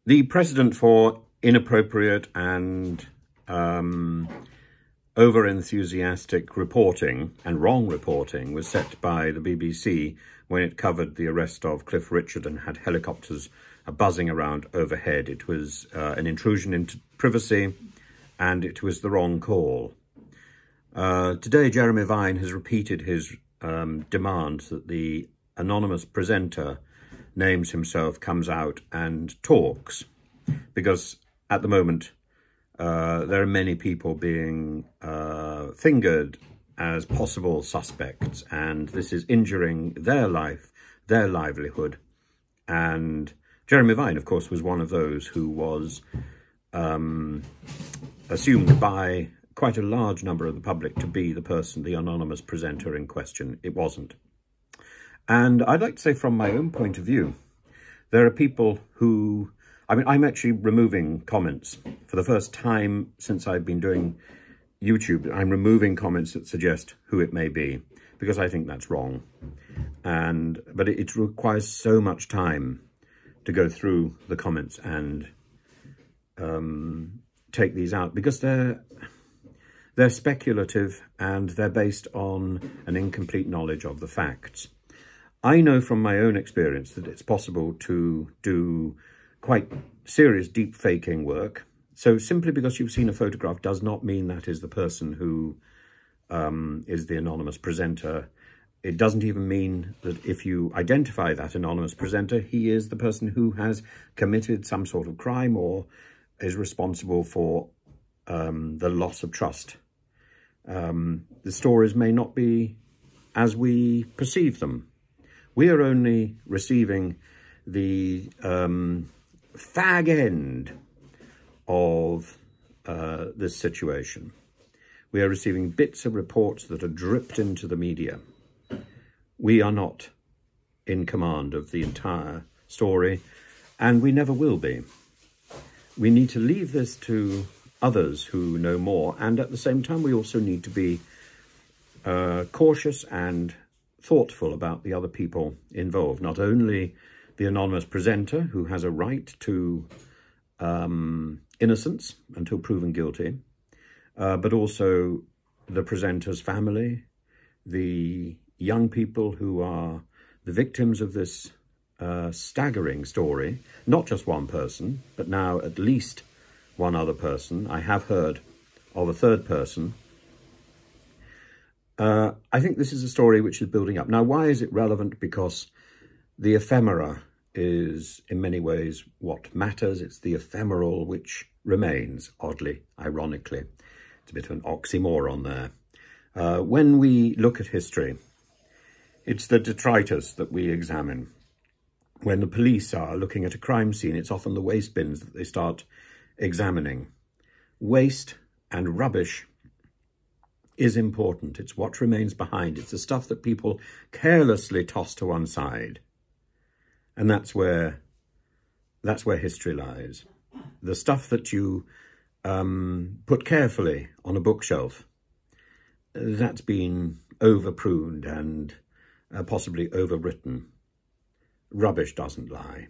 The precedent for inappropriate and over-enthusiastic reporting and wrong reporting was set by the BBC when it covered the arrest of Cliff Richard and had helicopters buzzing around overhead. It was an intrusion into privacy, and it was the wrong call. Today, Jeremy Vine has repeated his demand that the anonymous presenter names himself, comes out and talks, because at the moment there are many people being fingered as possible suspects, and this is injuring their life, their livelihood. And Jeremy Vine, of course, was one of those who was assumed by quite a large number of the public to be the person, the anonymous presenter in question. It wasn't. And I'd like to say, from my own point of view, there are people who, I'm actually removing comments. For the first time since I've been doing YouTube, I'm removing comments that suggest who it may be, because I think that's wrong. But it requires so much time to go through the comments and take these out, because they're speculative and they're based on an incomplete knowledge of the facts. I know from my own experience that it's possible to do quite serious deep faking work. So simply because you've seen a photograph does not mean that is the person who is the anonymous presenter. It doesn't even mean that if you identify that anonymous presenter, he is the person who has committed some sort of crime or is responsible for the loss of trust. The stories may not be as we perceive them. We are only receiving the fag end of this situation. We are receiving bits of reports that are dripped into the media. We are not in command of the entire story, and we never will be. We need to leave this to others who know more, and at the same time we also need to be cautious and thoughtful about the other people involved. Not only the anonymous presenter, who has a right to innocence until proven guilty, but also the presenter's family, the young people who are the victims of this staggering story. Not just one person, but now at least one other person. I have heard of a third person. I think this is a story which is building up. Now, why is it relevant? Because the ephemera is in many ways what matters. It's the ephemeral which remains, oddly, ironically. It's a bit of an oxymoron there. When we look at history, it's the detritus that we examine. When the police are looking at a crime scene, it's often the waste bins that they start examining. Waste and rubbish is important. It's what remains behind. It's the stuff that people carelessly toss to one side. And that's where history lies. The stuff that you put carefully on a bookshelf, that's been over-pruned and possibly overwritten. Rubbish doesn't lie.